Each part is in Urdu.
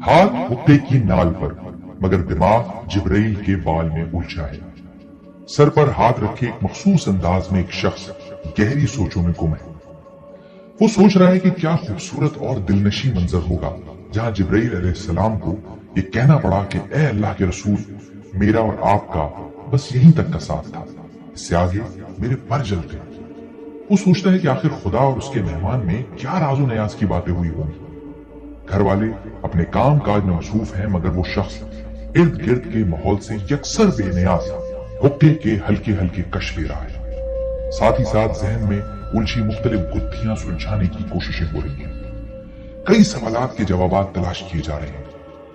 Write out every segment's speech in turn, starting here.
ہاتھ حقے کی نال پر، مگر دماغ جبرائیل کے بال میں الجھا ہے۔ سر پر ہاتھ رکھے ایک مخصوص انداز میں ایک شخص گہری سوچوں میں گم ہے۔ وہ سوچ رہا ہے کہ کیا خوبصورت اور دلنشیں منظر ہوگا جہاں جبرائیل علیہ السلام کو یہ کہنا پڑا کہ اے اللہ کے رسول، میرا اور آپ کا بس یہیں تک کا ساتھ تھا، اس سے آگے میرے پر جلتے۔ وہ سوچتا ہے کہ آخر خدا اور اس کے مہمان میں کیا راز و نیاز کی باتیں ہوئی ہوں گی۔ گھر والے اپنے کام کاج میں مصروف ہیں، مگر وہ شخص ارد گرد کے ماحول سے یکسر بے نیاز حقے کے ہلکے ہلکے کش لے رہا ہے۔ ساتھ ہی ساتھ ذہن میں الجھی مختلف گتھیاں سلجھانے کی کوششیں ہو رہی ہیں۔ کئی سوالات کے جوابات تلاش کیے جا رہے ہیں۔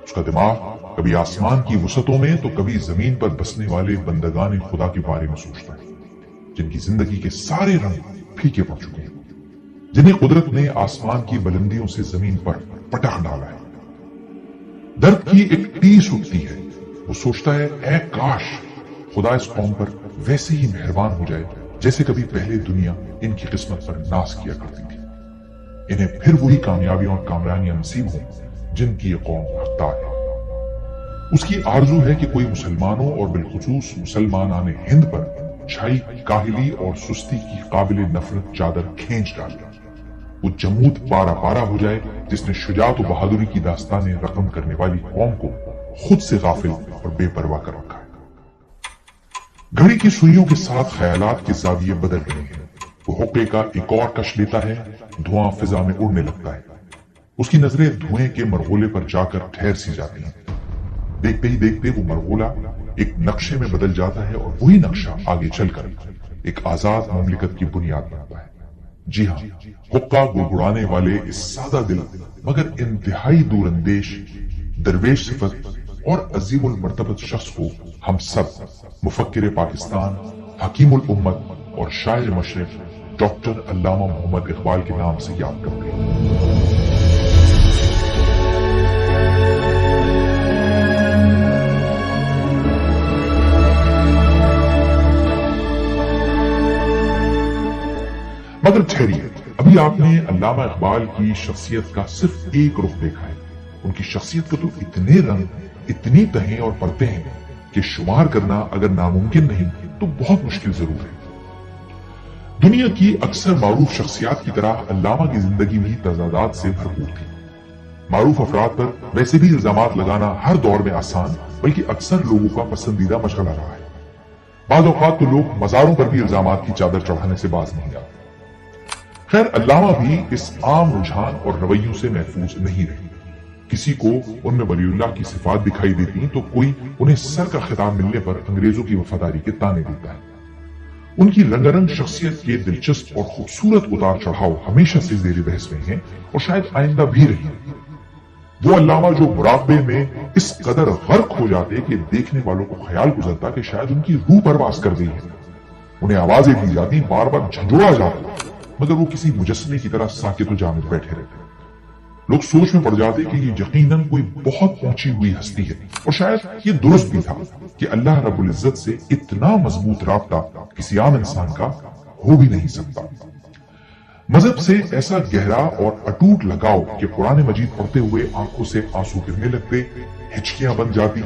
اس کا دماغ کبھی آسمان کی وسعتوں میں تو کبھی زمین پر بسنے والے بندگان خدا کے بارے میں سوچتا ہے، جن کی زندگی کے سارے رنگ پھیکے پڑ چکے ہیں، جنہیں قدرت نے آسمان کی بلندیوں سے زمین پر پٹخ ڈالا ہے۔ درد کی ایک ٹیس اٹھتی ہے۔ وہ سوچتا ہے اے کاش خدا اس قوم پر ویسے ہی مہربان ہو جائے جیسے کبھی پہلے دنیا ان کی قسمت پر ناز کیا کرتی تھی، انہیں پھر وہی کامیابیاں اور کامرانیاں نصیب ہوں جن کی یہ قوم حقدار ہے۔ اس کی آرزو ہے کہ کوئی مسلمانوں اور بالخصوص مسلمانان ہند پر چھائی کاہلی اور سستی کی قابل نفرت چادر کھینچ ڈالے۔ وہ جمود پارا پارا ہو جائے جس نے شجاعت و بہادری کی داستانیں رقم کرنے والی قوم کو خود سے غافل اور بے پرواہ کر رکھا ہے۔ گھڑی کی سوئیوں کے ساتھ خیالات کے زاویے بدل رہے ہیں۔ وہ حقے کا ایک اور کش لیتا ہے، دھواں فضا میں اڑنے لگتا ہے۔ اس کی نظریں دھوئیں کے مرغولے پر جا کر ٹھہر سی جاتی ہیں۔ دیکھتے ہی دیکھتے وہ مرغولہ ایک نقشے میں بدل جاتا ہے اور وہی نقشہ آگے چل کر ایک آزاد مملکت کی بنیاد بنتا ہے۔ جی ہاں، حقہ گڑگڑانے والے اس سادہ دل مگر انتہائی دور اندیش درویش صفت اور عظیم المرتبت شخص کو ہم سب مفکر پاکستان، حکیم الامت اور شاعر مشرق ڈاکٹر علامہ محمد اقبال کے نام سے یاد کرتے ہیں۔ مگر ٹھہریے، ابھی آپ نے علامہ اقبال کی شخصیت کا صرف ایک رخ دیکھا ہے۔ ان کی شخصیت کے تو اتنے رنگ، اتنی تہیں اور پرتیں ہیں کہ شمار کرنا اگر ناممکن نہیں تو بہت مشکل ضرور ہے۔ دنیا کی اکثر معروف شخصیات کی طرح علامہ کی زندگی بھی تضادات سے بھرپور تھی۔ معروف افراد پر ویسے بھی الزامات لگانا ہر دور میں آسان بلکہ اکثر لوگوں کا پسندیدہ مشغلہ رہا ہے۔ بعض اوقات تو لوگ مزاروں پر بھی الزامات کی چادر چڑھانے سے باز نہیں آتے۔ خیر، علامہ بھی اس عام رجحان اور رویوں سے محفوظ نہیں رہے۔ کسی کو ان میں ولی اللہ کی صفات دکھائی دیتی تو کوئی انہیں سر کا خطاب ملنے پر انگریزوں کی وفاداری کے تانے دیتا ہے۔ ان کی رنگارنگ شخصیت کے دلچسپ اور خوبصورت اتار چڑھاؤ ہمیشہ سے زیر بحث میں ہیں اور شاید آئندہ بھی رہی۔ وہ علامہ جو مراقبے میں اس قدر غرق ہو جاتے کہ دیکھنے والوں کو خیال گزرتا کہ شاید ان کی روح پرواز کر گئی ہے۔ انہیں آوازیں دی جاتی، بار بار جھنجھوڑا جاتا، مگر وہ کسی مجسمے کی طرح ساکت و جامد بیٹھے رہتے۔ لوگ سوچ میں پڑ جاتے کہ یہ یقیناً کوئی بہت پہنچی ہوئی ہستی ہے، اور شاید یہ درست بھی تھا کہ اللہ رب العزت سے اتنا مضبوط رابطہ کسی عام انسان کا ہو بھی نہیں سکتا۔ مذہب سے ایسا گہرا اور اٹوٹ لگاؤ کہ قرآن مجید پڑھتے ہوئے آنکھوں سے آنسو گرنے لگتے، ہچکیاں بن جاتی،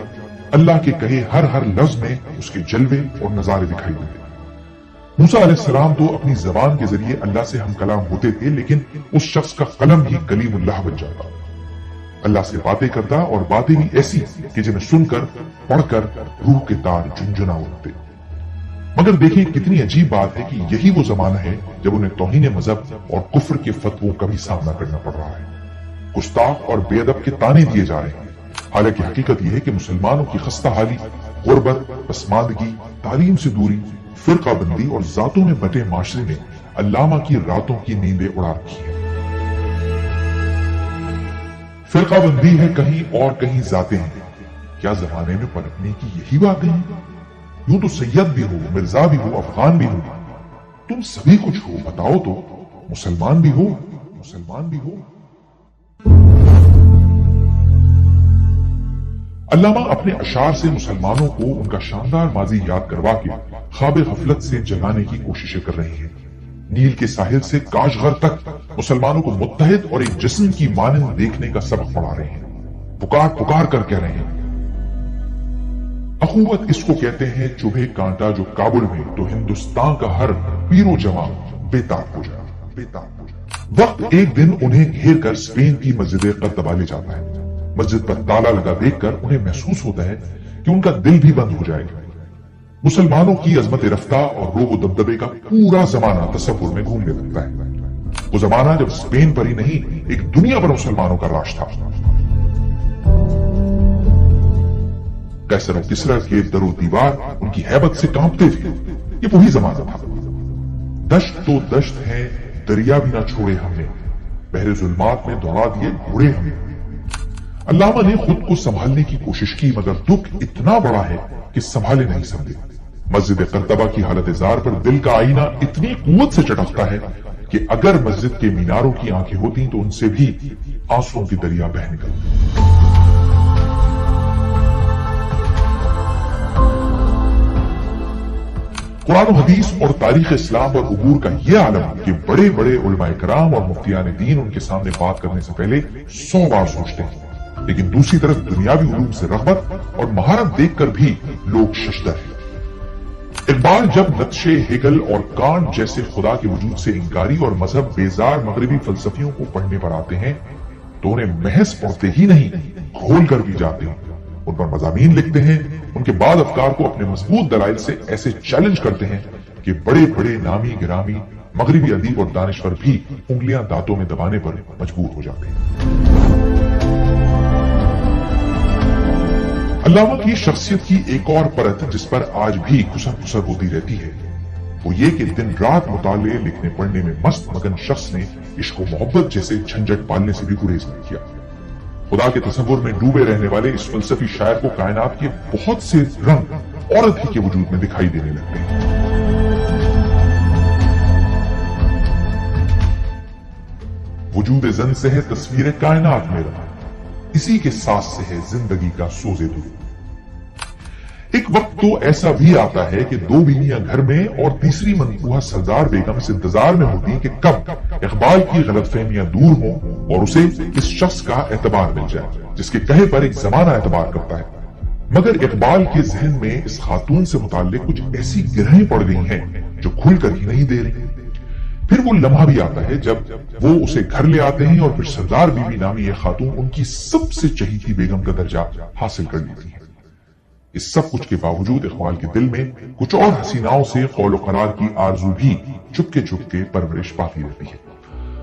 اللہ کے کہے ہر لفظ میں اس کے جلوے اور نظارے دکھائی دیتے۔ موسیٰ علیہ السلام تو اپنی زبان کے ذریعے اللہ سے ہم کلام ہوتے تھے، لیکن اس شخص کا قلم ہی کلیم اللہ بن جاتا، اللہ سے باتیں کرتا، اور باتیں بھی ایسی کہ جنہیں سن کر پڑھ کر روح کے تار جھنجھنا اٹھتے۔ مگر دیکھیں کتنی عجیب بات ہے کہ یہی وہ زمانہ ہے جب انہیں توہین مذہب اور کفر کے فتووں کا بھی سامنا کرنا پڑ رہا ہے، گستاخ اور بے ادب کے تانے دیے جا رہے ہیں۔ حالانکہ حقیقت یہ ہے کہ مسلمانوں کی خستہ حالی، غربت، پسماندگی، تعلیم سے دوری، فرقہ بندی اور ذاتوں میں بٹے معاشرے نے علامہ کی راتوں کی نیندیں اڑا رکھی ہیں۔ فرقہ بندی ہے کہیں اور کہیں ذاتیں ہیں، کیا زمانے میں پلٹنے کی یہی باتیں ہیں؟ یوں تو سید بھی ہو، مرزا بھی ہو، افغان بھی ہو، تم سبھی کچھ ہو، بتاؤ تو مسلمان بھی ہو، مسلمان بھی ہو۔ علامہ اپنے اشعار سے مسلمانوں کو ان کا شاندار ماضی یاد کروا کے خواب غفلت سے جگانے کی کوششیں کر رہے ہیں۔ نیل کے ساحل سے کاشغر تک مسلمانوں کو متحد اور ایک جسم کی مانند دیکھنے کا سبق پڑھا رہے ہیں۔ پکار پکار کر کہہ رہے ہیں۔ اخوت اس کو کہتے ہیں چبھے کانٹا جو کابل میں تو ہندوستان کا ہر پیر و جوان بےتاب ہو جائے۔ وقت ایک دن انہیں گھیر کر اسپین کی مسجد قرطبہ لے جاتا ہے۔ مسجد پر تالا لگا دیکھ کر انہیں محسوس ہوتا ہے کہ ان کا دل بھی بند ہو جائے گا۔ مسلمانوں کی عظمت رفتہ اور روب و دبدبے کا پورا زمانہ تصور میں گھومنے لگتا ہے۔ وہ زمانہ جب اسپین پر ہی نہیں ایک دنیا پر مسلمانوں کا راج تھا۔ قیصر و کسریٰ کے در و دیوار ان کی ہیبت سے کانپتے تھے۔ یہ وہی زمانہ تھا۔ دشت تو دشت ہے، دریا بھی نہ چھوڑے ہم نے، بحر ظلمات میں دوڑا دیے گھوڑے ہم نے۔ علامہ نے خود کو سنبھالنے کی کوشش کی مگر دکھ اتنا بڑا ہے کہ سنبھالے نہیں سکتے۔ مسجد قرطبہ کی حالت زار پر دل کا آئینہ اتنی قوت سے چٹکتا ہے کہ اگر مسجد کے میناروں کی آنکھیں ہوتی تو ان سے بھی آنسوؤں کی دریا بہہ نکلتی۔ قرآن و حدیث اور تاریخ اسلام اور عبور کا یہ عالم کہ بڑے بڑے علماء کرام اور مفتیان دین ان کے سامنے بات کرنے سے پہلے 100 بار سوچتے ہیں، لیکن دوسری طرف دنیاوی علوم سے رغبت اور مہارت دیکھ کر بھی لوگ ششدر ہیں۔ اقبال جب نقشے ہیگل اور کانٹ جیسے خدا کے وجود سے انکاری اور مذہب بیزار مغربی فلسفیوں کو پڑھنے پر آتے ہیں تو انہیں محض پڑھتے ہی نہیں کھول کر بھی جاتے ہیں، ان پر مضامین لکھتے ہیں، ان کے بعد افکار کو اپنے مضبوط دلائل سے ایسے چیلنج کرتے ہیں کہ بڑے بڑے نامی گرامی مغربی ادیب اور دانشور بھی انگلیاں دانتوں میں دبانے پر مجبور ہو جاتے ہیں۔ علامہ کی شخصیت کی ایک اور پرت جس پر آج بھی کسر پسر ہوتی رہتی ہے وہ یہ کہ دن رات مطالعے لکھنے پڑھنے میں مست مگن شخص نے عشق و محبت جیسے جھنجٹ پالنے سے بھی گریز نہیں کیا۔ خدا کے تصور میں ڈوبے رہنے والے اس فلسفی شاعر کو کائنات کے بہت سے رنگ عورت ہی کے وجود میں دکھائی دینے لگتے ہیں۔ وجود زن سے ہے تصویر کائنات میرا، اسی کے ساس سے ہے زندگی کا سوزے دل۔ ایک وقت تو ایسا بھی آتا ہے کہ دو بیویاں گھر میں اور تیسری منقوہ سردار بیگم اس انتظار میں ہوتی کہ کب اقبال کی غلط فہمیاں دور ہوں اور اسے اس شخص کا اعتبار مل جائے جس کے کہے پر ایک زمانہ اعتبار کرتا ہے۔ مگر اقبال کے ذہن میں اس خاتون سے متعلق کچھ ایسی گرہیں پڑ گئی ہیں جو کھل کر ہی نہیں دے رہی۔ پھر وہ لمحہ بھی آتا ہے جب وہ اسے گھر لے آتے ہیں اور پھر سردار بیوی نامی یہ خاتون ان کی سب سے چہیتی بیگم کا درجہ حاصل کر لیتی ہے۔ اس سب کچھ کے باوجود اقبال کے دل میں کچھ اور حسیناؤں سے قول و قرار کی آرزو بھی چپکے چپکے پرورش پاتی رہتی ہے۔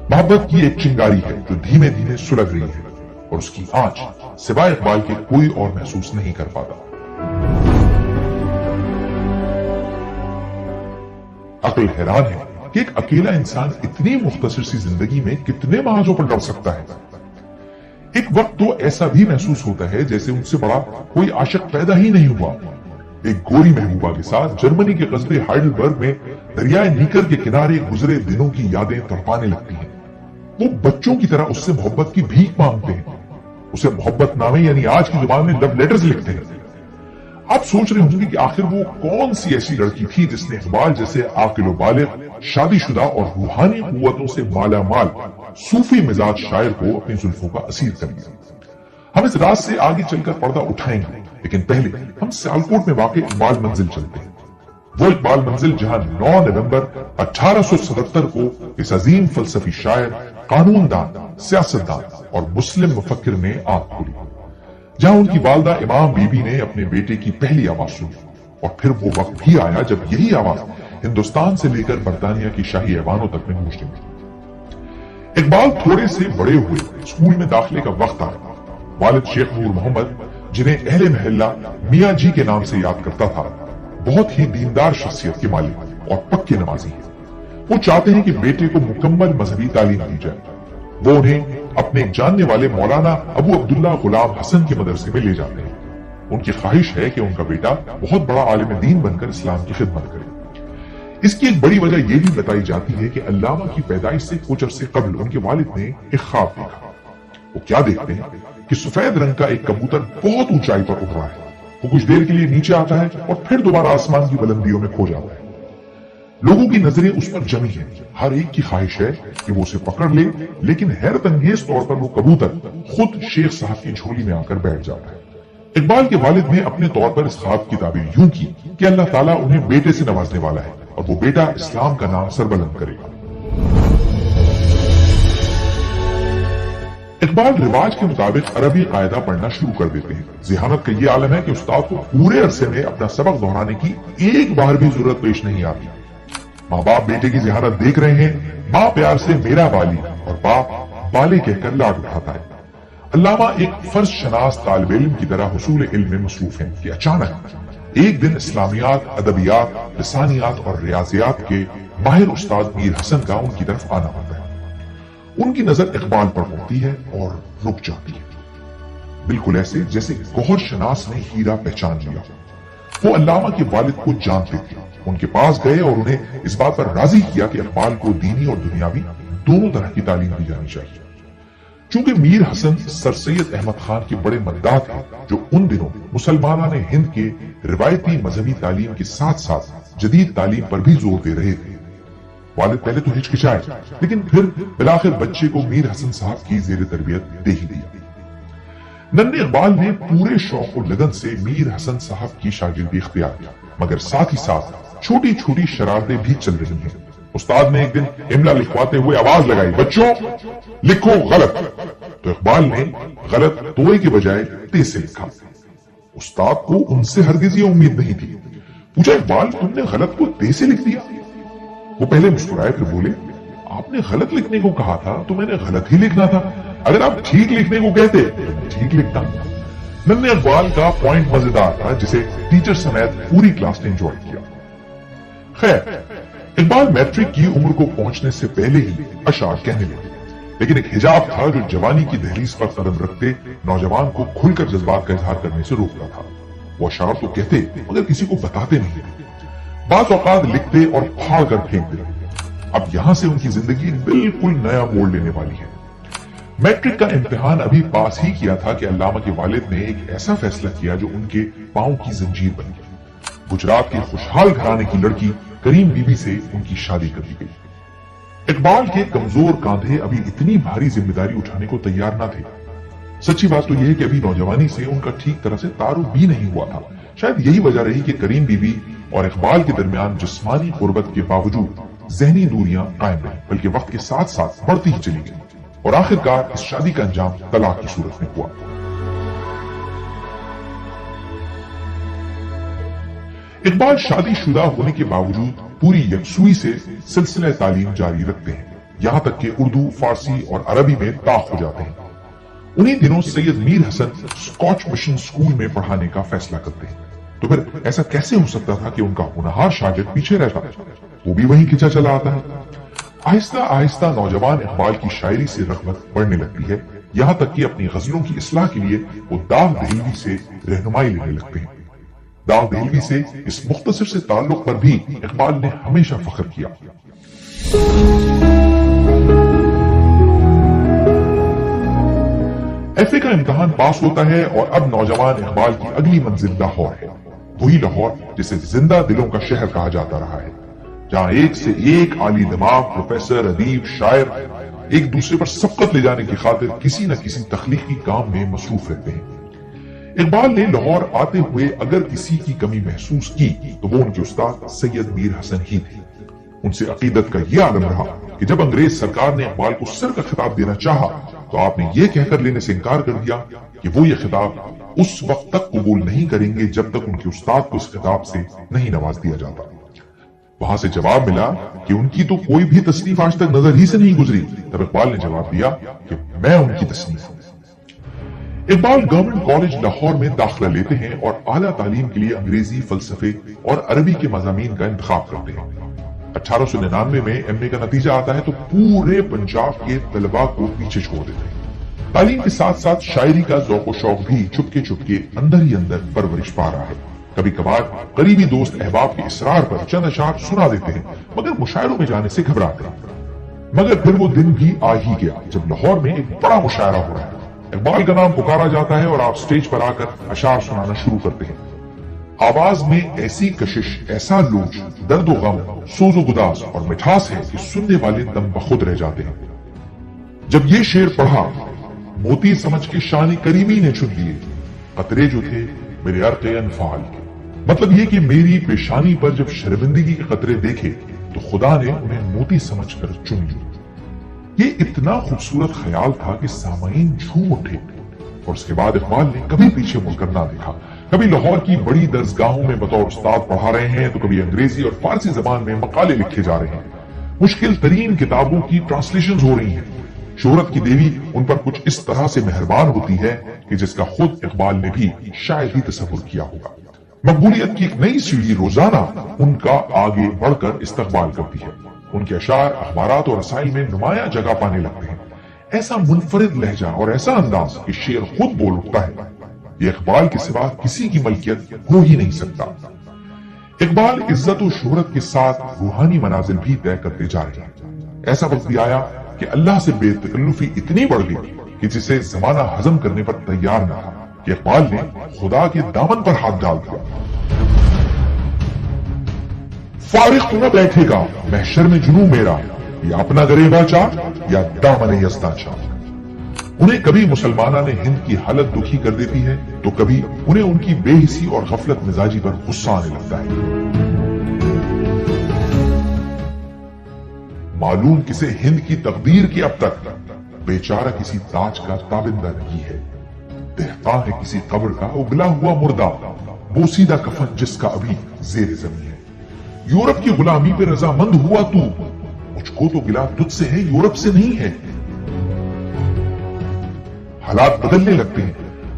محبت کی ایک چنگاری ہے جو دھیمے دھیمے سلگ رہی ہے اور اس کی آنچ سوائے اقبال کے کوئی اور محسوس نہیں کر پاتا۔ عقل حیران ہے کہ ایک اکیلا انسان اتنی مختصر سی زندگی میں کتنے محاذوں پر ڈر سکتا ہے۔ ایک وقت تو ایسا بھی محسوس ہوتا ہے جیسے ان سے بڑا کوئی عاشق پیدا ہی نہیں ہوا۔ ایک گوری محبوبہ کے ساتھ جرمنی کے قصبے ہائیڈلبرگ میں دریائے نیکر کے کنارے گزرے دنوں کی یادیں تڑپانے لگتی ہیں۔ وہ بچوں کی طرح اس سے محبت کی بھیک مانگتے ہیں، اسے محبت نامے یعنی آج کی زبان میں لو لیٹرز لکھتے ہیں۔ آپ سوچ رہے ہوں گے کہ آخر وہ کون سی ایسی لڑکی تھی جس نے اقبال جیسے عاقل و بالغ، شادی شدہ اور روحانی قوتوں سے مالا مال صوفی مزاج شاعر کو اپنی زلفوں کا اسیر کر لیا۔ ہم اس راز سے آگے چل کر پردہ اٹھائیں گے، لیکن پہلے ہم سیالکوٹ میں واقع اقبال منزل چلتے ہیں۔ وہ اقبال منزل جہاں 9 نومبر 1877 کو اس عظیم فلسفی شاعر، قانون دان، سیاستدان اور مسلم مفکر نے آنکھ کھولی، جہاں ان کی والدہ امام بی بی نے اپنے بیٹے کی پہلی آواز سنی، اور پھر وہ وقت بھی آیا جب یہی آواز ہندوستان سے لے کر برطانیہ کی شاہی ایوانوں تک میں گونجنے لگی۔ اقبال تھوڑے سے بڑے ہوئے، اسکول میں داخلے کا وقت آیا۔ والد شیخ نور محمد، جنہیں اہل محلہ میاں جی کے نام سے یاد کرتا تھا، بہت ہی دیندار شخصیت کے مالک اور پکے نمازی ہیں۔ وہ چاہتے ہیں کہ بیٹے کو مکمل مذہبی تعلیم دی جائے۔ وہ انہیں اپنے جاننے والے مولانا ابو عبداللہ غلام حسن کے مدرسے میں لے جاتے ہیں۔ ان کی خواہش ہے کہ ان کا بیٹا بہت بڑا عالم دین بن کر اسلام کی خدمت کرے۔ اس کی ایک بڑی وجہ یہ بھی بتائی جاتی ہے کہ علامہ کی پیدائش سے کچھ عرصے قبل ان کے والد نے ایک خواب دیکھا۔ وہ کیا دیکھتے ہیں کہ سفید رنگ کا ایک کبوتر بہت اونچائی پر اڑ رہا ہے۔ وہ کچھ دیر کے لیے نیچے آتا ہے اور پھر دوبارہ آسمان کی بلندیوں میں کھو جاتا ہے۔ لوگوں کی نظریں اس پر جمی ہیں، ہر ایک کی خواہش ہے کہ وہ اسے پکڑ لے، لیکن حیرت انگیز طور پر وہ کبوتر خود شیخ صاحب کی جھولی میں آ کر بیٹھ جاتا ہے۔ اقبال کے والد نے اپنے طور پر اس خواب کی تعبیر یوں کی کہ اللہ تعالیٰ انہیں بیٹے سے نوازنے والا ہے اور وہ بیٹا اسلام کا نام سربلند کرے گا۔ اقبال رواج کے مطابق عربی قاعدہ پڑھنا شروع کر دیتے ہیں۔ ذہانت کا یہ عالم ہے کہ استاد کو پورے عرصے میں اپنا سبق دہرانے کی ایک بار بھی ضرورت پیش نہیں آتی۔ ماں باپ بیٹے کی ذہانت دیکھ رہے ہیں، ماں پیار سے میرا والی اور باپ بالے کہہ کر لاڈ اٹھاتا ہے۔ علامہ ایک فرض شناس طالب علم کی طرح حصول علم میں مصروف ہیں کہ اچانک ایک دن اسلامیات، ادبیات، لسانیات اور ریاضیات کے ماہر استاد میر حسن کا ان کی طرف آنا ہوتا ہے۔ ان کی نظر اقبال پر پڑتی ہے اور رک جاتی ہے، بالکل ایسے جیسے گوہر شناس نے ہیرا پہچان لیا۔ وہ علامہ کے والد کو جانتے تھے، ان کے پاس گئے اور انہیں اس بات پر راضی کیا کہ اقبال کو دینی اور دنیاوی دونوں طرح کی تعلیم دی جانی چاہیے۔ چونکہ میر حسن سر سید احمد خان کے بڑے مداح تھے جو ان دنوں مسلمانان ہند کے روایتی مذہبی تعلیم کے ساتھ ساتھ جدید تعلیم پر بھی زور دے رہے تھے، والد پہلے تو ہچکچائے لیکن پھر بالآخر بچے کو میر حسن صاحب کی زیر تربیت دے ہی دیا۔ ننھے اقبال نے پورے شوق و لگن سے میر حسن صاحب کی شاگردی اختیار کی، مگر ساتھ ہی ساتھ چھوٹی چھوٹی شرارتیں بھی چل رہی ہیں۔ استاد نے ایک دن املا لکھواتے ہوئے آواز لگائی، بچوں لکھو غلط، تو اقبال نے غلط توئے کے بجائے تے سے لکھا۔ استاد کو ان سے ہرگز یہ امید نہیں تھی۔ پوچھا، اقبال تم نے غلط کو تے سے لکھ دیا؟ وہ پہلے مسکرائے پھر بولے، آپ نے غلط لکھنے کو کہا تھا تو میں نے غلط ہی لکھنا تھا، اگر آپ ٹھیک لکھنے کو کہتے تو میں ٹھیک لکھتا۔ ننھے اقبال کا پوائنٹ مزیدار تھا جسے ٹیچر سمیت پوری کلاس نے انجوائے کیا۔ خیر، اقبال میٹرک کی عمر کو پہنچنے سے پہلے ہی اشعار کہنے لگے، لیکن ایک حجاب تھا جو جوانی کی دہلیز پر قدم رکھتے نوجوان کو کھل کر جذبات کا اظہار کرنے سے روکتا تھا۔ وہ اشعار تو کہتے مگر کسی کو بتاتے نہیں، بعض اوقات لکھتے اور پھاڑ کر پھینک دیتے۔ اب یہاں سے ان کی زندگی بالکل نیا موڑ لینے والی ہے۔ میٹرک کا امتحان ابھی پاس ہی کیا تھا کہ علامہ کے والد نے ایک ایسا فیصلہ کیا جو ان کے پاؤں کی زنجیر بن گئی۔ گجرات کے خوشحال گھرانے کی لڑکی کریم بی بی سے ان کی شادی کر دی گئی۔ اقبال کے کمزور کاندھے ابھی اتنی بھاری ذمہ داری اٹھانے کو تیار نہ تھے۔ سچی بات تو یہ ہے کہ ابھی نوجوانی سے ان کا ٹھیک طرح سے تعارف بھی نہیں ہوا تھا۔ شاید یہی وجہ رہی کہ کریم بی بی اور اقبال کے درمیان جسمانی قربت کے باوجود ذہنی دوریاں قائم رہیں، بلکہ وقت کے ساتھ ساتھ بڑھتی ہی چلی گئی اور آخرکار اس شادی کا انجام طلاق کی صورت میں ہوا۔ اقبال شادی شدہ ہونے کے باوجود پوری یکسوئی سے سلسلہ تعلیم جاری رکھتے ہیں، یہاں تک کہ اردو، فارسی اور عربی میں طاق ہو جاتے ہیں۔ انہی دنوں سید میر حسن اسکاچ مشن اسکول میں پڑھانے کا فیصلہ کرتے ہیں، تو پھر ایسا کیسے ہو سکتا تھا کہ ان کا ہونہار شاگرد پیچھے رہتا، وہ بھی وہیں کھنچا چلا آتا ہے۔ آہستہ آہستہ نوجوان اقبال کی شاعری سے رغبت بڑھنے لگتی ہے، یہاں تک کہ اپنی غزلوں کی اصلاح کے لیے وہ داغ دہلوی سے رہنمائی لینے لگتے ہیں۔ داغ دہلوی سے اس مختصر سے تعلق پر بھی اقبال نے ہمیشہ فخر کیا۔ ایف اے کا امتحان پاس ہوتا ہے اور اب نوجوان اقبال کی اگلی منزل لاہور ہے، وہی لاہور جسے زندہ دلوں کا شہر کہا جاتا رہا ہے، جہاں ایک سے ایک عالی دماغ پروفیسر، ادیب، شاعر ایک دوسرے پر سبقت لے جانے کی خاطر کسی نہ کسی تخلیقی کام میں مصروف رہتے ہیں۔ اقبال نے لاہور آتے ہوئے اگر کسی کی کمی محسوس کی تو وہ ان کے استاد سید میر حسن ہی تھے۔ ان سے عقیدت کا یہ عالم رہا کہ جب انگریز سرکار نے اقبال کو سر کا خطاب دینا چاہا تو آپ نے یہ کہہ کر لینے سے انکار کر دیا کہ وہ یہ خطاب اس وقت تک قبول نہیں کریں گے جب تک ان کے استاد کو اس خطاب سے نہیں نواز دیا جاتا۔ وہاں سے جواب ملا کہ ان کی تو کوئی بھی تصنیف آج تک نظر ہی سے نہیں گزری۔ تب اقبال نے جواب دیا کہ میں ان کی تصنیف ہوں۔ اقبال گورنمنٹ کالج لاہور میں داخلہ لیتے ہیں اور اعلیٰ تعلیم کے لیے انگریزی، فلسفے اور عربی کے مضامین کا انتخاب کرتے ہیں۔ 1899 میں ایم اے کا نتیجہ آتا ہے تو پورے پنجاب کے طلباء کو پیچھے چھوڑ دیتے ہیں۔ تعلیم کے ساتھ ساتھ شاعری کا ذوق و شوق بھی چپکے چپکے اندر ہی اندر پرورش پا رہا ہے۔ کبھی کبھار قریبی دوست احباب کے اصرار پر چند اشعار سنا دیتے ہیں، مگر مشاعروں میں جانے سے گھبراتے ہیں۔ مگر پھر وہ دن بھی آ ہی گیا جب لاہور میں ایک بڑا مشاعرہ ہو رہا ہے۔ اقبال کا نام پکارا جاتا ہے اور آپ سٹیج پر آ کر اشعار سنانا شروع کرتے ہیں۔ آواز میں ایسی کشش، ایسا لوچ، درد و غم، سوز و گداز اور مٹھاس ہے کہ سننے والے دم بخود رہ جاتے ہیں۔ جب یہ شعر پڑھا، موتی سمجھ کے شان کریمی نے چن لیے قطرے جو تھے میرے عرق انفعال کے۔ مطلب یہ کہ میری پیشانی پر جب شرمندگی کے قطرے دیکھے تو خدا نے انہیں موتی سمجھ کر چن لی۔ یہ اتنا خوبصورت خیال تھا کہ سامعین جھوم اٹھے، اور اس کے بعد اقبال نے کبھی پیچھے مڑ کر نہ دیکھا۔ کبھی لاہور کی بڑی درسگاہوں میں بطور استاد پڑھا رہے ہیں تو کبھی انگریزی اور فارسی زبان میں مقالے لکھے جا رہے ہیں۔ مشکل ترین کتابوں کی ٹرانسلیشنز ہو رہی ہیں۔ شہرت کی دیوی ان پر کچھ اس طرح سے مہربان ہوتی ہے کہ جس کا خود اقبال نے بھی شاید ہی تصور کیا ہوگا۔ مقبولیت کی ایک نئی سیڑھی روزانہ ان کا آگے بڑھ کر استقبال کرتی ہے۔ ان کے اشعار اخبارات اور رسائل میں نمایاں جگہ پانے لگتے ہیں۔ ایسا منفرد لہجہ اور ایسا انداز کہ شعر خود بول اٹھتا ہے، یہ اقبال کے سوا کسی کی ملکیت ہو ہی نہیں سکتا۔ اقبال عزت و شہرت کے ساتھ روحانی منازل بھی طے کرتے جا رہے ہیں۔ ایسا وقت بھی آیا کہ اللہ سے بے تکلفی اتنی بڑھ گئی کہ جسے زمانہ ہضم کرنے پر تیار نہ تھا کہ اقبال نے خدا کے دامن پر ہاتھ ڈال دیا۔ فارغ تو نہ بیٹھے گا محشر میں جنوں میرا، یا اپنا گریباں چاک یا دامن یزداں چاک۔ انہیں کبھی مسلمانہ نے ہند کی حالت دکھی کر دیتی ہے تو کبھی انہیں ان کی بے حسی اور غفلت مزاجی پر غصہ آنے لگتا ہے۔ معلوم کسے ہند کی تقدیر کی اب تک، بیچارہ کسی تاج کا تابندہ نہیں ہے۔ دہقاں ہے کسی قبر کا اگلا ہوا مردہ، بوسیدہ کفن جس کا ابھی زیر زمین ہے۔ یورپ کی غلامی پہ رضامند ہوا تو، مجھ کو تو گلا تجھ سے ہے یورپ سے نہیں ہے۔ حالات بدلنے لگتے ہیں۔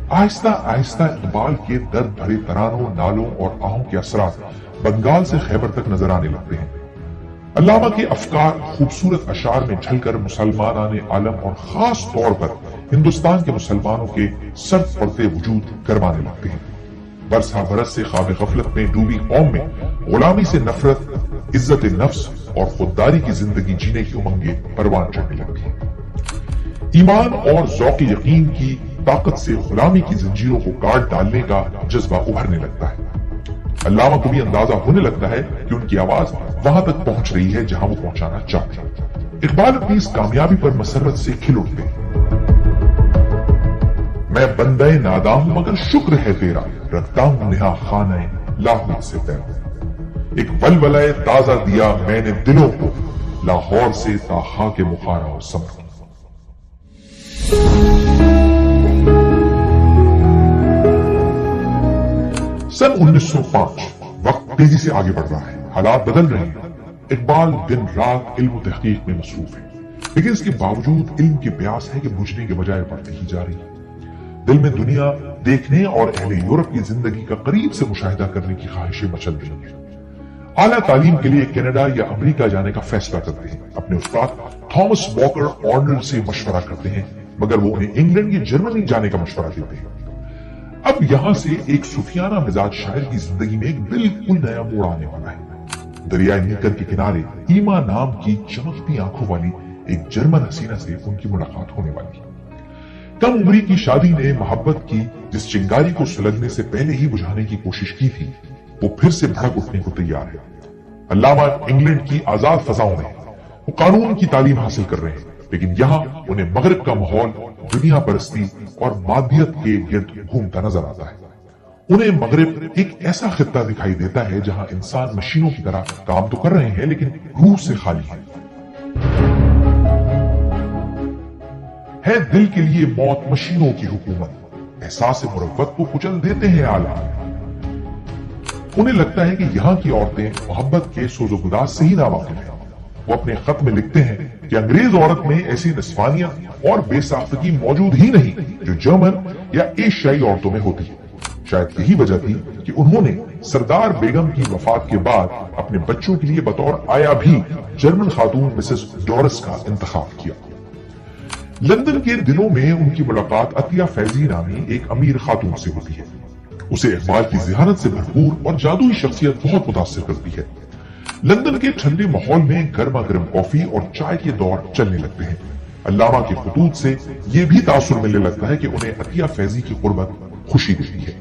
آہستہ آہستہ اقبال کے درد بھرے ترانوں، نالوں اور آہوں کے اثرات بنگال سے خیبر تک نظر آنے لگتے ہیں۔ علامہ کے افکار خوبصورت اشعار میں جھل کر مسلمانان عالم اور خاص طور پر ہندوستان کے مسلمانوں کے سرد پڑتے وجود گرمانے لگتے ہیں۔ برسا برس سے خواب غفلت میں ڈوبی قوم میں غلامی سے نفرت، عزت نفس اور خودداری کی زندگی جینے کی امنگیں پروان چڑھنے لگتی ہیں۔ ایمان اور ذوق یقین کی طاقت سے غلامی کی زنجیروں کو کاٹ ڈالنے کا جذبہ ابھرنے لگتا ہے۔ علامہ کو بھی اندازہ ہونے لگتا ہے کہ ان کی آواز وہاں تک پہنچ رہی ہے جہاں وہ پہنچانا چاہتے ہیں۔ اقبال اپنی اس کامیابی پر مسرت سے کھل اٹھتے ہیں۔ میں بندے ناداں ہوں مگر شکر ہے تیرا، رکھتا ہوں نہا خانہ لاہور سے پیر۔ ایک ولولہ تازہ دیا میں نے دلوں کو، لاہور سے تا خاک بخارا اور سمر۔ سن 1905 وقت تیزی سے آگے بڑھ رہا ہے، حالات بدل رہے ہیں۔ اقبال دن رات علم و تحقیق میں مصروف ہے، لیکن اس کے باوجود علم کی پیاس ہے کہ بجھنے کے بجائے بڑھتی ہی جا رہی ہے۔ دل میں دنیا دیکھنے اور اہل یورپ کی زندگی کا قریب سے مشاہدہ کرنے کی خواہشیں مچل رہی ہیں۔ اعلیٰ تعلیم کے لیے کینیڈا یا امریکہ جانے کا فیصلہ کرتے ہیں۔ اپنے استاد تھامس واکر آرنولڈ سے مشورہ کرتے ہیں، مگر وہ انہیں انگلینڈ یا جرمنی جانے کا مشورہ دیتے ہیں۔ اب یہاں سے ایک صوفیانہ مزاج شاعر کی زندگی میں ایک بالکل نیا موڑ آنے والا ہے۔ دریائے نیکر کے کنارے ایما نام کی چمکتی آنکھوں والی ایک جرمن حسینہ سے ان کی ملاقات ہونے والی ہے۔ کم عمری کی شادی نے محبت کی جس چنگاری کو سلگنے سے پہلے ہی بجھانے کی کوشش کی تھی، وہ پھر سے بھڑک اٹھنے کو تیار ہے۔ علامہ انگلینڈ کی آزاد فضاؤں میں وہ قانون کی تعلیم حاصل کر رہے ہیں، لیکن یہاں انہیں مغرب کا ماحول دنیا پرستی اور مادیت کے گرد گھومتا نظر آتا ہے۔ انہیں مغرب ایک ایسا خطہ دکھائی دیتا ہے جہاں انسان مشینوں کی طرح کام تو کر رہے ہیں لیکن روح سے خالی ہے۔ ہے دل کے لیے موت مشینوں کی حکومت، احساس مروت کو کچل دیتے ہیں آلہ۔ انہیں لگتا ہے کہ یہاں کی عورتیں محبت کے سوز و گداز سے ہی ناواقف ہیں۔ وہ اپنے خط میں لکھتے ہیں کہ انگریز عورت میں ایسی نسوانیت اور بے ساختگی موجود ہی نہیں جو جرمن یا ایشیائی عورتوں میں ہوتی ہے۔ شاید یہی وجہ تھی کہ انہوں نے سردار بیگم کی وفات کے بعد اپنے بچوں کے لیے بطور آیا بھی جرمن خاتون مسز ڈورس کا انتخاب کیا۔ لندن کے دنوں میں ان کی ملاقات عطیہ فیضی نامی ایک امیر خاتون سے ہوتی ہے۔ اسے اقبال کی ذہانت سے بھرپور اور جادوئی شخصیت بہت متاثر کرتی ہے۔ لندن کے ٹھنڈے ماحول میں گرما گرم کافی اور چائے کے دور چلنے لگتے ہیں۔ علامہ کے خطوط سے یہ بھی تاثر ملنے لگتا ہے کہ انہیں عطیہ فیضی کی قربت خوشی دیتی ہے۔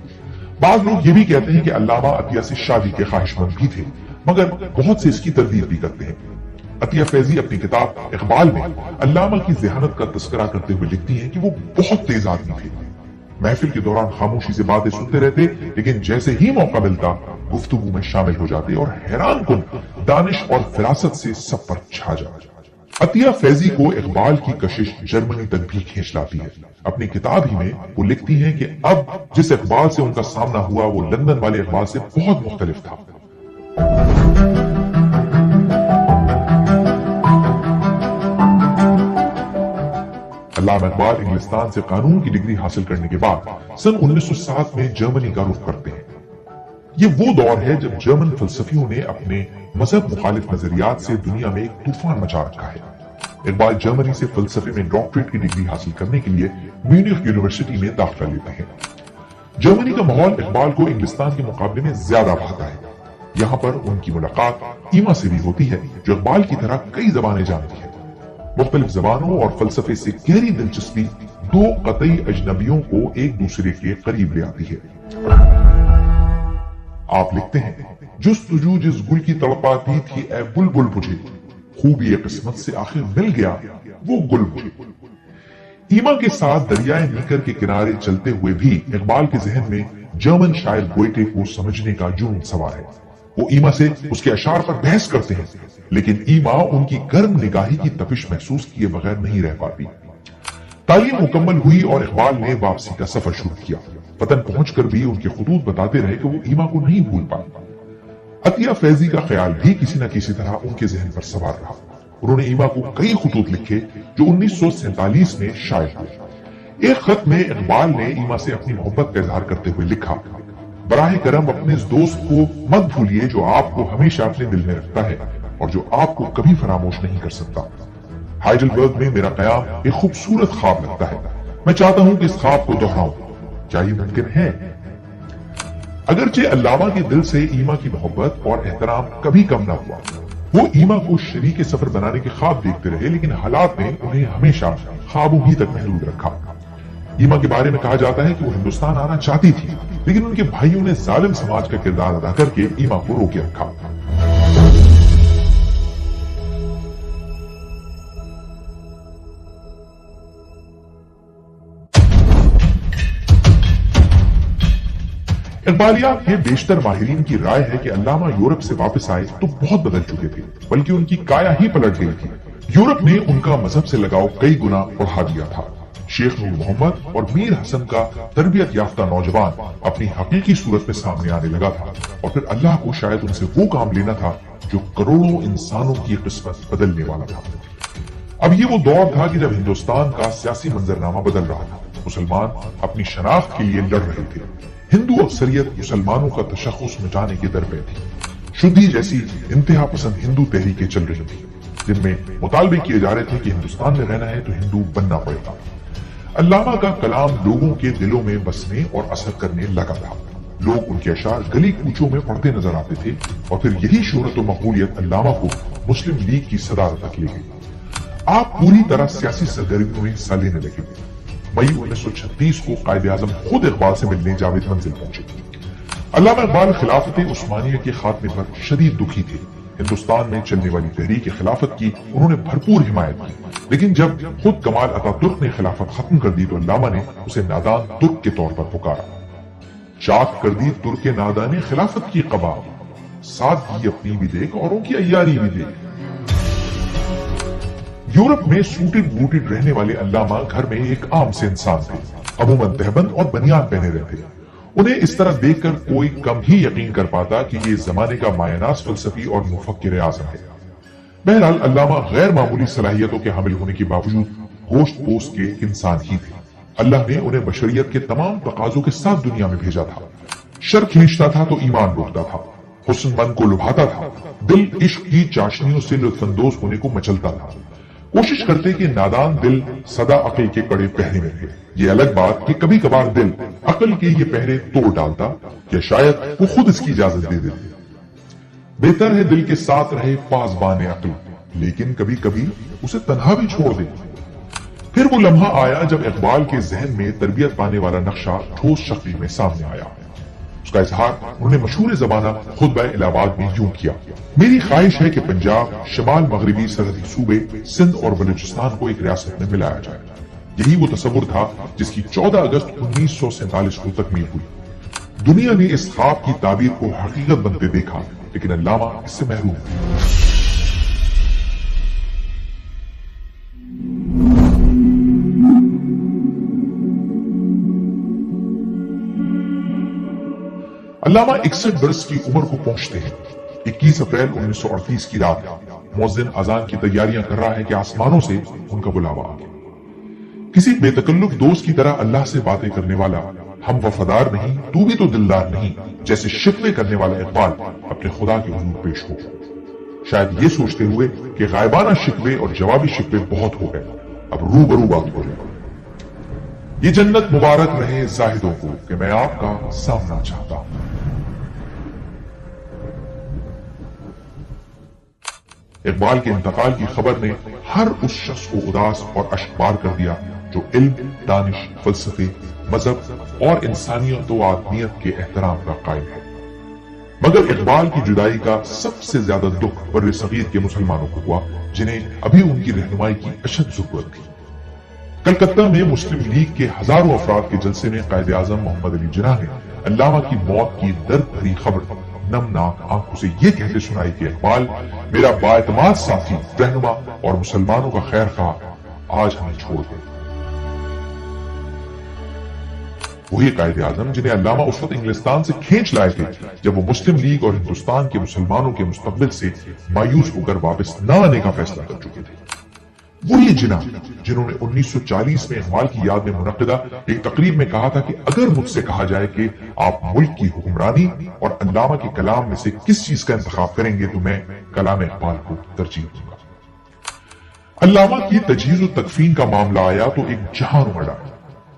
بعض لوگ یہ بھی کہتے ہیں کہ علامہ عطیہ سے شادی کے خواہش مند بھی تھے، مگر بہت سے اس کی تردید بھی کرتے ہیں۔ عطیہ فیضی اپنی کتاب اقبال میں علامہ کی ذہانت کا تذکرہ کرتے ہوئے لکھتی ہیں کہ وہ بہت تیز آدمی تھے، محفل کے دوران خاموشی سے باتیں سنتے رہتے، لیکن جیسے ہی موقع ملتا گفتگو میں شامل ہو جاتے اور حیران کن دانش اور فراست سے سب پر چھا جاتے۔ عطیہ فیضی کو اقبال کی کشش جرمنی تک بھی کھینچ لاتی ہے۔ اپنی کتاب ہی میں وہ لکھتی ہیں کہ اب جس اقبال سے ان کا سامنا ہوا وہ لندن والے اقبال سے بہت مختلف تھا۔ علامہ اقبال انگلستان سے قانون کی ڈگری حاصل کرنے کے بعد سن 1907 میں جرمنی کا رخ کرتے ہیں۔ یہ وہ دور ہے جب جرمن فلسفیوں نے اپنے مذہب مخالف نظریات سے دنیا میں ایک طوفان مچا رکھا ہے۔ اقبال جرمنی سے فلسفے میں ڈاکٹریٹ کی ڈگری حاصل کرنے کے لیے میونخ یونیورسٹی میں داخلہ لیتے ہیں۔ جرمنی کا ماحول اقبال کو انگلستان کے مقابلے میں زیادہ بھاتا ہے۔ یہاں پر ان کی ملاقات ایما سے بھی ہوتی ہے، جو اقبال کی طرح کئی زبانیں جانتی ہے۔ مختلف زبانوں اور فلسفے سے گہری دلچسپی دو قطعی اجنبیوں کو ایک دوسرے کے قریب لے آتی ہے۔ آپ لکھتے ہیں، جستجو جس گل کی تڑپاتی تھی اے بلبل مجھے، خوبی قسمت سے آخر مل گیا وہ گل مجھے۔ ایما کے ساتھ دریائے نیکر کے کنارے چلتے ہوئے بھی اقبال کے ذہن میں جرمن شاعر گوئٹے کو سمجھنے کا جنون سوار ہے۔ وہ ایما سے اس کے اشعار پر بحث کرتے ہیں، لیکن ایما ان کی گرم نگاہی کی تپش محسوس کیے بغیر نہیں رہ پاتی۔ تعلیم مکمل ہوئی اور اقبال نے واپسی کا سفر شروع کیا۔ وطن پہنچ کر بھی ان کے خطوط بتاتے رہے کہ وہ ایما کو نہیں بھول پائے۔ عطیہ فیضی کا خیال بھی کسی نہ کسی طرح ان کے ذہن پر سوار رہا۔ انہوں نے ایما کو کئی خطوط لکھے جو 1947 میں شائع ہوئے۔ ایک خط میں اقبال نے ایما سے اپنی محبت کا اظہار کرتے ہوئے لکھا، براہ کرم اپنے اس دوست کو مت بھولیے جو آپ کو ہمیشہ اپنے دل میں رکھتا ہے اور جو آپ کو کبھی فراموش نہیں کر سکتا۔ ہائیڈلبرگ میں میرا قیام ایک خوبصورت خواب لگتا ہے، میں چاہتا ہوں کہ اس خواب کو دہراؤں، کیا یہ ممکن ہے؟ اگرچہ علامہ کے دل سے ایما کی محبت اور احترام کبھی کم نہ ہوا، وہ ایما کو شریک سفر بنانے کے خواب دیکھتے رہے، لیکن حالات نے انہیں ہمیشہ خوابوں ہی تک محدود رکھا۔ ایما کے بارے میں کہا جاتا ہے کہ وہ ہندوستان آنا چاہتی تھی، لیکن ان کے بھائیوں نے ظالم سماج کا کردار ادا کر کے ایما کو روکے رکھا۔ اقبالیات کے بیشتر ماہرین کی رائے ہے کہ علامہ یورپ سے واپس آئے تو بہت بدل چکے تھے، بلکہ ان کی کایا ہی پلٹ گئی تھی۔ یورپ نے ان کا مذہب سے لگاؤ کئی گنا بڑھا دیا تھا۔ شیخ نور محمد اور میر حسن کا تربیت یافتہ نوجوان اپنی حقیقی صورت میں سامنے آنے لگا تھا، اور پھر اللہ کو شاید ان سے وہ کام لینا تھا جو کروڑوں انسانوں کی قسمت بدلنے والا تھا۔ اب یہ وہ دور تھا کہ جب ہندوستان کا سیاسی منظرنامہ بدل رہا تھا۔ مسلمان اپنی شناخت کے لیے لڑ رہے تھے۔ ہندو اکثریت مسلمانوں کا تشخص مٹانے کے در پہ تھی۔ شدھی جیسی انتہا پسند ہندو تحریکیں چل رہی تھی، جن میں مطالبے کیے جا رہے تھے کہ ہندوستان میں رہنا ہے تو ہندو بننا پڑے گا۔ علامہ کا کلام لوگوں کے دلوں میں بسنے اور اثر کرنے لگا تھا۔ لوگ ان کے اشعار گلی کوچوں میں پڑھتے نظر آتے تھے، اور پھر یہی شہرت و مقبولیت علامہ کو مسلم لیگ کی صدارت تک لے گئی۔ آپ پوری طرح سیاسی سرگرمیوں میں حصہ لینے لگے۔ مئی 1936 کو قائد اعظم خود اقبال سے ملنے جاوید منزل پہنچے۔ علامہ اقبال خلافت عثمانیہ کے خاتمے پر شدید دکھی تھے۔ ہندوستان میں چلنے والی تحریک خلافت کی انہوں نے بھرپور حمایت کی، لیکن جب خود کمال اتا ترک نے خلافت ختم کر دی تو علامہ نے اسے نادان ترک کے طور پر پکارا۔ چاک کر دی ترک نادان خلافت کی قبا، سادگی اپنی بھی دیکھ اوروں کی عیاری بھی دیکھ۔ یورپ میں سوٹڈ بوٹڈ رہنے والے علامہ گھر میں ایک عام سے انسان تھے، عموماً تہبند اور بنیان پہنے رہتے۔ انہیں اس طرح دیکھ کر کوئی کم ہی یقین کر پاتا کہ یہ زمانے کا مایہ ناز فلسفی اور مفکر اعظم ہے۔ بہرحال علامہ غیر معمولی صلاحیتوں کے حامل ہونے کے باوجود گوشت پوست کے انسان ہی تھے۔ اللہ نے انہیں بشریت کے تمام تقاضوں کے ساتھ دنیا میں بھیجا تھا۔ شر کھینچتا تھا تو ایمان روکتا تھا، حسن من کو لبھاتا تھا، دل عشق کی چاشنیوں سے لطف اندوز ہونے کو مچلتا تھا۔ کوشش کرتے کہ نادان دل سدا عقل کے کڑے پہرے میں رہے۔ یہ الگ بات کہ کبھی کبھار دل عقل کے یہ پہرے توڑ ڈالتا، یا شاید وہ خود اس کی اجازت دے دیتے۔ بہتر ہے دل کے ساتھ رہے پاسبان عقل، لیکن کبھی کبھی اسے تنہا بھی چھوڑ دے۔ پھر وہ لمحہ آیا جب اقبال کے ذہن میں تربیت پانے والا نقشہ ٹھوس شکل میں سامنے آیا۔ کا اظہار انہوں نے مشہور زمانہ خطبہ الہ آباد میں یوں کیا: میری خواہش ہے کہ پنجاب شمال مغربی سرحدی صوبے سندھ اور بلوچستان کو ایک ریاست میں ملایا جائے۔ یہی وہ تصور تھا جس کی 14 اگست 1947 کو تکمیل ہوئی۔ دنیا نے اس خواب کی تعبیر کو حقیقت بنتے دیکھا، لیکن علامہ اس سے محروم تھے۔ علامہ 61 برس کی عمر کو پہنچتے ہیں۔ 21 اپریل 1938 کی رات مؤذن اذان کی تیاریاں کر رہا ہے کہ آسمانوں سے ان کا بلاوا آ گیا۔ کسی بے تکلف دوست کی طرح اللہ سے باتیں کرنے والا، ہم وفادار نہیں تو بھی تو دلدار نہیں جیسے شکوے کرنے والا اقبال اپنے خدا کے حضور پیش ہو، شاید یہ سوچتے ہوئے کہ غائبانہ شکوے اور جوابی شکوے بہت ہو گئے، اب روبرو بات ہو جائے۔ یہ جنت مبارک رہے زاہدوں کو کہ میں آپ کا سامنا چاہتا ہوں۔ اقبال کے انتقال کی خبر نے ہر اس شخص کو اداس اور اشکبار کر دیا جو علم، دانش، فلسفے، مذہب اور انسانیت و آدمیت کے احترام کا قائل ہے۔ مگر اقبال کی جدائی کا سب سے زیادہ دکھ بر صغیر کے مسلمانوں کو ہوا، جنہیں ابھی ان کی رہنمائی کی اشد ضرورت تھی۔ کلکتہ میں مسلم لیگ کے ہزاروں افراد کے جلسے میں قائد اعظم محمد علی جناح نے علامہ کی موت کی درد بھری خبر نمناک آنکھوں سے یہ کہتے سنائی کہ اقبال میرا بااعتماد ساتھی، رہنما اور مسلمانوں کا خیر خواہ آج ہمیں چھوڑ گئے۔ وہی قائد اعظم جنہیں علامہ اس وقت انگلستان سے کھینچ لائے تھے جب وہ مسلم لیگ اور ہندوستان کے مسلمانوں کے مستقبل سے مایوس ہو کر واپس نہ آنے کا فیصلہ کر چکے تھے۔ وہی جناح جنہوں نے 1940 میں اقبال کی یاد میں منعقدہ ایک تقریب میں کہا تھا کہ اگر مجھ سے کہا جائے کہ آپ ملک کی حکمرانی اور علامہ کے کلام میں سے کس چیز کا انتخاب کریں گے تو میں کلام اقبال کو ترجیح دوں گا۔ علامہ کی تجہیز و تکفین کا معاملہ آیا تو ایک جہان امڑا۔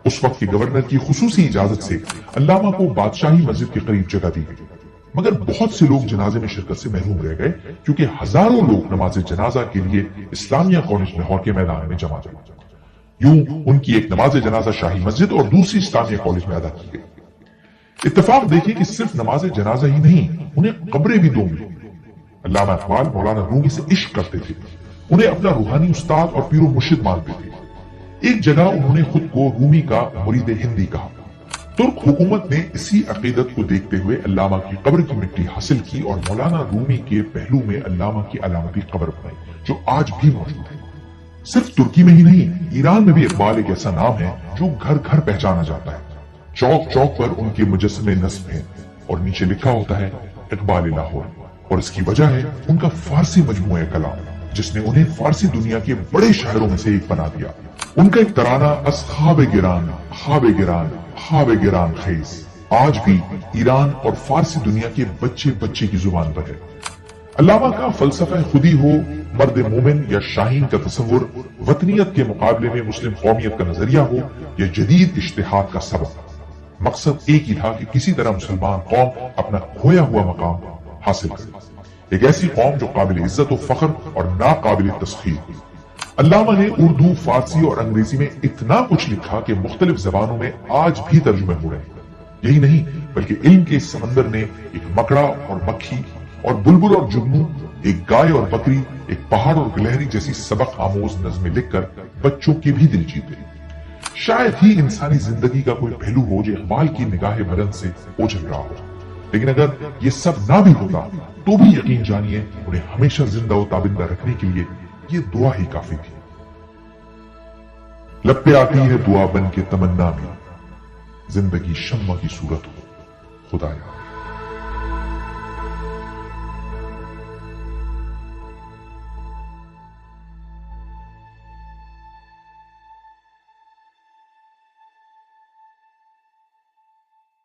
اس وقت کے گورنر کی خصوصی اجازت سے علامہ کو بادشاہی مسجد کے قریب جگہ دی گئی، مگر بہت سے لوگ جنازے میں شرکت سے محروم رہ گئے کیونکہ ہزاروں لوگ نماز جنازہ کے لیے اسلامیہ کالج لاہور کے میدان میں جمع ہوئے۔ یوں ان کی ایک نماز جنازہ شاہی مسجد اور دوسری اسلامیہ کالج میں ادا کی گئی۔ اتفاق دیکھیں کہ صرف نماز جنازہ ہی نہیں، انہیں قبریں بھی دو ملی۔ علامہ اقبال مولانا رومی سے عشق کرتے تھے، انہیں اپنا روحانی استاد اور پیر و مرشد مانتے تھے۔ ایک جگہ انہوں نے خود کو رومی کا مرید ہندی کہا۔ ترک حکومت نے اسی عقیدت کو دیکھتے ہوئے علامہ کی قبر کی مٹی حاصل کی اور مولانا رومی کے پہلو میں علامہ کی علامتی قبر بنائی جو آج بھی موجود ہے۔ صرف ترکی میں ہی نہیں، ایران میں بھی اقبال ایک ایسا نام ہے جو گھر گھر پہچانا جاتا ہے۔ چوک چوک پر ان کے مجسمے نصب ہیں اور نیچے لکھا ہوتا ہے اقبال لاہور، اور اس کی وجہ ہے ان کا فارسی مجموعہ کلام جس نے انہیں فارسی دنیا کے بڑے شاعروں میں سے ایک بنا دیا۔ ان کا ایک ترانہ از خواب گران خواب گران خواب گران خیز آج بھی ایران اور فارسی دنیا کے بچے بچے کی زبان پر ہے۔ علامہ کا فلسفہ خودی ہو، مرد مومن یا شاہین کا تصور، وطنیت کے مقابلے میں مسلم قومیت کا نظریہ ہو یا جدید اشتہاد کا سبق، مقصد ایک ہی تھا کہ کسی طرح مسلمان قوم اپنا کھویا ہوا مقام حاصل کرے، ایک ایسی قوم جو قابل عزت و فخر اور ناقابل تسخیر ہوئی۔ علامہ نے اردو، فارسی اور انگریزی میں اتنا کچھ لکھا کہ مختلف زبانوں میں آج بھی ترجمے ہو رہے ہیں۔ یہی نہیں بلکہ علم کے اس سمندر نے ایک مکڑا اور مکھی اور بلبل اور جگنو، ایک گائے اور بکری، ایک پہاڑ اور گلہری جیسی سبق آموز نظمیں لکھ کر بچوں کے بھی دل جیت گئی۔ شاید ہی انسانی زندگی کا کوئی پہلو ہو جو اقبال کی نگاہ برن سے اوجھل رہا ہو، لیکن اگر یہ سب نہ بھی ہوتا تو بھی یقین جانیے انہیں ہمیشہ زندہ و تابندہ رکھنے کے لیے یہ دعا ہی کافی تھی۔ لب پہ آتی ہے دعا بن کے تمنا بھی، زندگی شمع کی صورت ہو، خدایا